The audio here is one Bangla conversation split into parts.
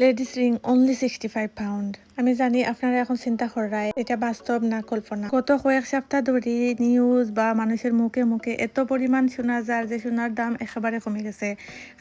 Ladies ring only 65 pound. আমি জানি আপনারা এখন চিন্তা করাই এটা বাস্তব না কল্পনা। গত কয়েক সপ্তাহ ধরে নিউজ বা মানুষের মুখে মুখে এত পরিমাণ শোনা যায় যে সোনার দাম একেবারে কমে গেছে।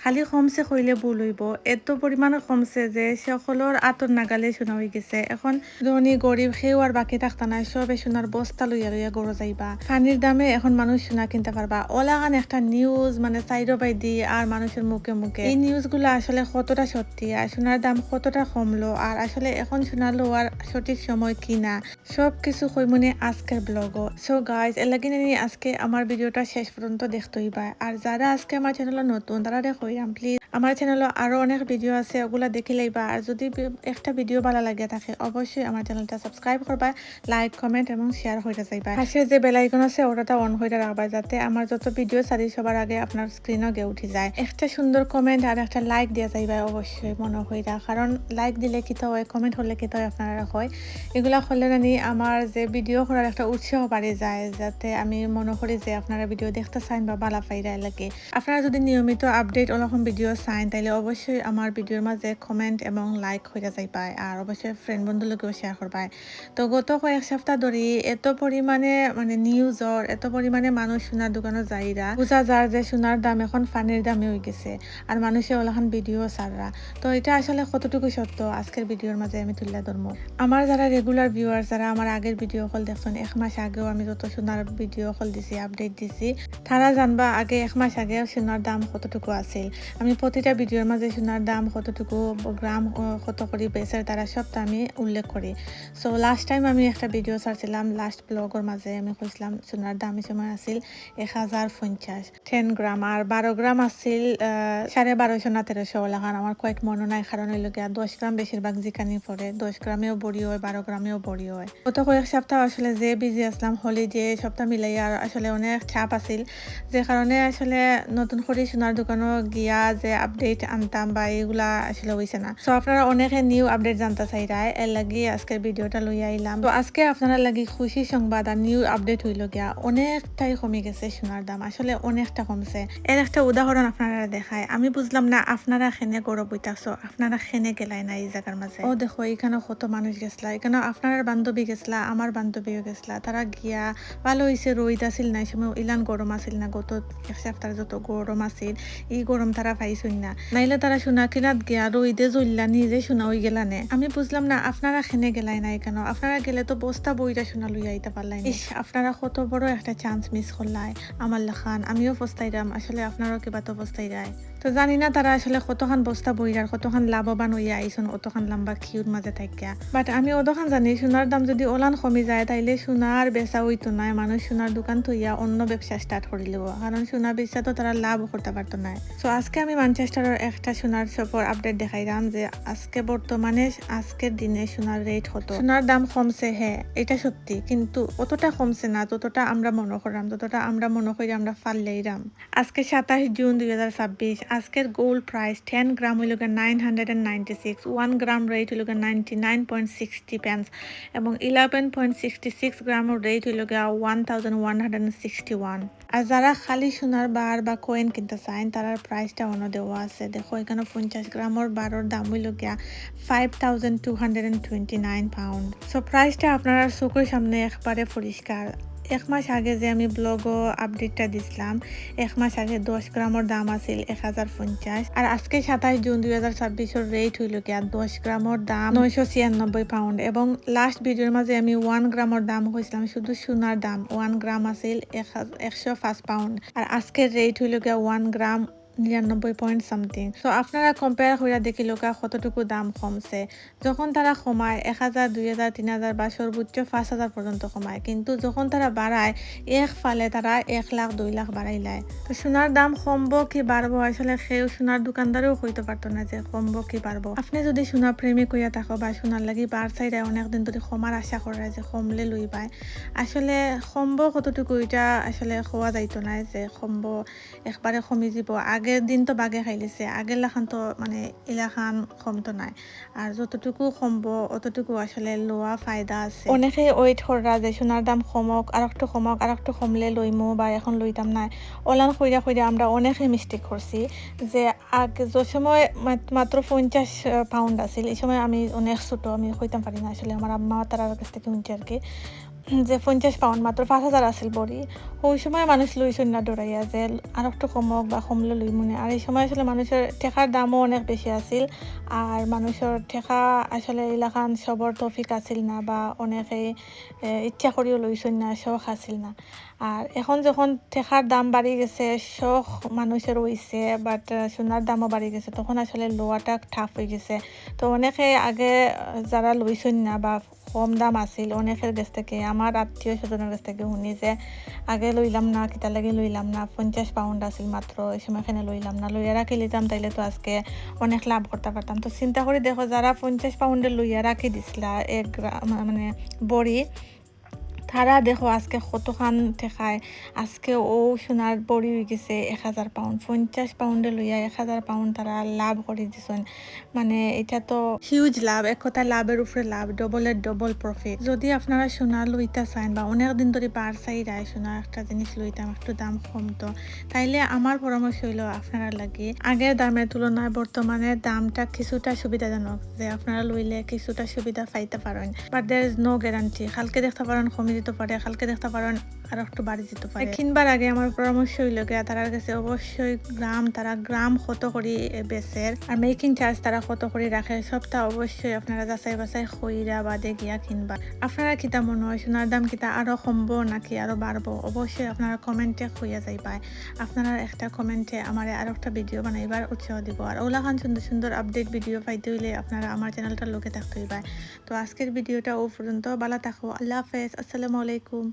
খালি কমছে কইলে ভুল হইব, এত পরিমাণে কমছে যে সকলের আতর নাগালে শোনা হয়ে গেছে। এখন ধনী গরিব সেও আর বাকি থাকতা নাই, সবে সোনার বস্তা লইয়া লইয়া গড় যাইবা। পানির দামে এখন মানুষ সোনা কিনতে পারবা। ওলাগান একটা নিউজ মানে সাইডো বাই দিয়ে আর মানুষের মুখে মুখে এই নিউজগুলো আসলে কতটা সত্যি আর সোনার দাম কতটা কমলো আর আসলে এখন সোনা লোয়ার সঠিক সময় কিনা সব কিছু কইমনে আজকের ব্লগও। সো গাইজ এর লাগি আজকে আমার ভিডিওটা শেষ পর্যন্ত দেখতে হইবা। আর যারা আজকে আমার চ্যানেলে নতুন তারা দেখইরাম প্লিজ আমার চ্যানেলে আরো অনেক ভিডিও আছে, ওগুলা দেখি লাইবা। আর যদি একটা ভিডিও ভালো লাগে থাকে অবশ্যই আমার চ্যানেলটা সাবস্ক্রাইব করবা, লাইক কমেন্ট এবং শেয়ার হইতে যাইবা। পাশে যে বেল আইকন আছে ওটাটা অন হইতে রাখবা যাতে আমার যত ভিডিও ছাড়ি সবার আগে আপনার স্ক্রিনও গে উঠে যায়। একটা সুন্দর কমেন্ট আর একটা লাইক দেওয়া যাইবা অবশ্যই মনে হইরা, কারণ লাইক দিলে কিতা হয়, কমেন্ট হলে কিতা হয় আপনারা হয়, এগুলা হলে নানি আমার যে ভিডিও করার একটা উৎসাহ বাড়ে যায়, যাতে আমি মনে করি যে আপনারা ভিডিও দেখতে চান বা ভালো পাইরা লাগে। আপনারা যদি নিয়মিত আপডেট ওরকম ভিডিও চান তাহলে অবশ্যই আমার ভিডিওর মাঝে কমেন্ট এবং লাইক হইয়া যাইবা আর অবশ্যই ফ্রেন্ড বন্ধুর লগেও শেয়ার করবা। তো গত কয়েক সপ্তাহ ধরে এত পরিমাণে মানে নিউজর এত পরিমাণে মানুষ সোনার দোকানে যাইরা বোঝা যায় যে সোনার দাম এখন ফানির দামে হয়ে গেছে আর মানুষে ওলাখান ভিডিও ছাড়রা। তো এটা আসলে কতটুকু সত্য আজকের ভিডিওর মাঝে আমি তুলে ধরবো। আমার যারা রেগুলার ভিউয়ার, যারা আমার আগের ভিডিও কল দেখছেন, এক মাস আগেও আমি যত সোনার ভিডিও কল দিছি আপডেট দিছি, তারা জানবা আগে এক মাস আগে সোনার দাম কতটুকু আছিল। আমি প্রতিটা ভিডিওর মাঝে সোনার দাম কতটুকু গ্রাম কত করে বেচে তারা সবটা আমি উল্লেখ করি। সো লাস্ট টাইম আমি একটা ভিডিও ছাড়ছিলাম লাস্ট ব্লগের মাঝে, আমি কইছিলাম সোনার দাম এই সময় আছিল 1050 10 গ্রাম আর 12 গ্রাম আছিল 1250 না 1300 লাগান। আমার কয়েক মনে নাই, কারণ হইল গিয়া 10 গ্রাম বেশিরভাগ জিকানি পড়ে, 10 গ্রামেও বড়ি হয় 12 গ্রামেও বড়ি হয়। গত কয়েক সপ্তাহ আসলে যে বিজি আসলাম হলিডে সপ্তাহ মিলাই আর আসলে অনেক চাপ আছিল, যে কারণে আসলে নতুন করে সোনার দোকানও গিয়া যে আপডেট আনতাম বা এগুলা আসলে হইছে না। সো আপনারা অনেকে নিউ আপডেট জানতে চাইরাই, এর লাগি আজকের ভিডিওটা লইয়া আইলাম। তো আজকে আপনারা লাগি খুশি সংবাদ আর নিউ আপডেট হইল গিয়া অনেকটাই কমে গেছে সোনার দাম, আসলে অনেকটা কমছে। এর একটা উদাহরণ আপনারা দেখায়, আমি বুঝলাম না আপনারা খেনে গরব হইতাছো, আপনারা খেনে গেলাই না এই জায়গার মাঝে। ও দেখো এখানে কত মানুষ গেছলা, এখানে আপনার বান্ধবী গেছলা, আমার বান্ধবীও গেছলা, তারা গিয়া ভালো হয়েছে রোদ আসিল না সময়, ইলান গরম আসিল না, গত এক সপ্তাহ যত গরম আসিল এই গরম তারা পাইছই না, নাইলে তারা সোনা কিনাত গিয়া রইদে জ্বললা নিজে সোনা হয়ে গেলানে। আমি বুঝলাম না আপনারা খেনে গেলাই নাই কেন, আপনারা গেলে তো বস্তা বইটা সোনা লইয়া আইতে পারলাই। ইস, আপনারা কত বড় একটা চান্স মিস করলাই আমার লেখান। আমিও পস্তাইরাম, আসলে আপনারাও কিবা তো পস্তাইরাই। তো জানি না তারা আসলে কতখান বস্তা বইরার কতখান লাভবান হইয়া আইসন অতখান লম্বা কিউর মাঝে থাকিয়া। বাট আমি অতখান জানি সোনার দাম যদি ওলান কমি যায় তাইলে সোনার বেচা হইতো না, মানুষ সোনার দোকান থইয়া অন্য ব্যবসা স্টার্ট করে লিব, কারণ সোনা বেচা তো তারা লাভ করতে পারতো না। সো আজকে আমি ম্যানচেস্টারের একটা সোনার শপের আপডেট দেখাইলাম যে আজকে বর্তমানে আজকের দিনে সোনার রেট কত। সোনার দাম কমছে, হ্যাঁ এটা সত্যি, কিন্তু অতটা কমছে না যতটা আমরা মনে করলাম, যতটা আমরা মনে করি আমরা ফাললেইরাম। আজকে 27 জুন 2026, আজকের গোল্ড প্রাইস 10 গ্রাম হইল 996, 1 গ্রাম রেট হইল 99.60 পেন্স এবং 11.66 গ্রামের রেট হইল 1161। আর যারা খালি সোনার বার বা কয়েন কিনতে চান তার প্রাইসটা অন্য দেওয়া আছে। দেখো এখানে 50 গ্রামের বারের দাম হইল 5229 পাউন্ড। সো প্রাইসটা আপনারা চোখের সামনে একবারে পরিষ্কার। এক মাস আগে যে আমি ব্লগও আপডেটটা দিছিলাম, এক মাস আগে 10 গ্রামের দাম আছিল 1050 আর আজকে 27 জুন 2026 রেট হইল গিয়া 10 গ্রামের দাম 996 পাউন্ড। এবং লাস্ট ভিডিওর মাঝে আমি 1 গ্রামের দাম কইছিলাম, শুধু সোনার দাম 1 গ্রাম আছিল 105 পাউন্ড আর আজকের রেট হইল গিয়া 1 গ্রাম 99 পয়েন্ট সামথিং। তো আপনারা কম্পেয়ার করে দেখি লোকা কতটুকু দাম কমছে। যখন তারা কমায় 1000 2000 3000 বা সর্বোচ্চ 5000 পর্যন্ত কমায়, কিন্তু যখন তারা বাড়ায় এক ফালে তারা 1 লাখ 2 লাখ বাড়াই লায়। তো সোনার দাম কমবো কি বাড়বো আসলে কেউ সোনার দোকানদারও কইতে পারতো না যে কমবো কি বাড়বো। আপনি যদি সোনা প্রেমিক হইয়া থাকো বা সোনার লাগি বার চাইরা অনেকদিন ধরে কমার আশা করে যে কমলে লই পায়, আসলে কমবো কতটুকু এটা আসলে খোয়া যাইতো না যে কমবো একবারে কমি যাব। আগে আগের দিন তো বাগে খাইলিছে আগের লাখান তো মানে এলাখান কমতো নাই আর যতটুকু কমবো অতটুকু আসলে লোয়া ফায়দা আছে অনেকে ওয়েট কররা যে সোনার দাম কমক আর একটু কমক আর একটু কমলে লইমু বা এখন লইতাম না ওলান কইরা কইরা আমরা অনেকে মিস্টেক করছি যে আগে যে সময় মাত্র 50 পাউন্ড আছিল এই সময় আমি অনেক ছোট আমি কইতাম পারি না আসলে আমার আম্মা তার কাছ থেকে শুনছি আর কি যে 50 পাউন্ড মাত্র 5,000 আছিল বড়ি ওই সময় মানুষ লইছেন না ডরাইয়া যে আর একটু কমক বা কমলে লই মনে আর এই সময় আসলে মানুষের টেকার দামও অনেক বেশি আছিল আর মানুষের টেকা আসলে এলাকান সবর তৌফিক আছিল না বা অনেকেই ইচ্ছা করিও লইছেন না শখ আছিল না আর এখন যখন টেকার দাম বাড়ি গেছে শখ মানুষের হইছে বাট সোনার দামও বাড়ি গেছে তখন আসলে লোয়াটা টাফ হয়ে গেছে তো অনেকে আগে যারা লইছেন না বা কম দাম আছিল অনেকের কাছ থেকে আমার আত্মীয় স্বজনের কাছ থেকে শুনি যে আগে লইলাম না কিতা লাগে লইলাম না 50 পাউন্ড আছিল মাত্র এই সময় এখানে লইলাম না লইয়া রাখি লিতাম তাইলে তো আজকে অনেক লাভ করতে পারতাম তো চিন্তা করে দেখো যারা 50 পাউন্ডের লইয়া রাখি দিছিলা মানে বড়ি তারা দেখো আজকে কতখান ঠেকায় আজকে ও সোনার বড়ি হয়ে গেছে 1,000 পাউন্ড 50 পাউন্ডে লইয়া 1,000 পাউন্ড তারা লাভ করে দিছেন মানে এটা তো হিউজ লাভ এক কথা লাভের উপরে লাভ ডবলের ডবল প্রফিট যদি আপনারা সোনা লইতা চান বা অনেক দিন ধরে বার চাই রায় সোনা একটা জিনিস লইতাম একটু দাম কমতো তাইলে আমার পরামর্শ হইলো আপনারা লাগে আগের দামের তুলনায় বর্তমানে দামটা কিছুটা সুবিধাজনক যে আপনারা লইলে কিছুটা সুবিধা পাইতে পারেন but there is no guarantee কালকে দেখতে পারেন কমে যেতে পারে কালকে দেখতে পারেন আর একটু বাড়ি যেতে পারে কিনবার আগে আমার পরামর্শ হইল গিয়া তার কাছে অবশ্যই তারা গ্রাম কত করে বেচের আর মেকিং চার্জ তারা কত করে রাখে সবটা অবশ্যই আপনারা যাচাই বাছাই কইরা বাদে গিয়া কিনবা আপনারা কিতা মনে হয় সোনার দাম কিতা আরো কমবো নাকি আরো বাড়বো অবশ্যই আপনারা কমেন্টে কইয়া যাইবা আপনারা একটা কমেন্টে আমার আর একটা ভিডিও বানাইবার উৎসাহ দিব আর ওলাখান সুন্দর সুন্দর আপডেট ভিডিও পাইতে হইলে আপনারা আমার চ্যানেলটার লোকে থাকতে হইবা তো আজকের ভিডিওটা ও পর্যন্ত ভালো থাকো আল্লাহ হাফেজ আসসালামু আলাইকুম।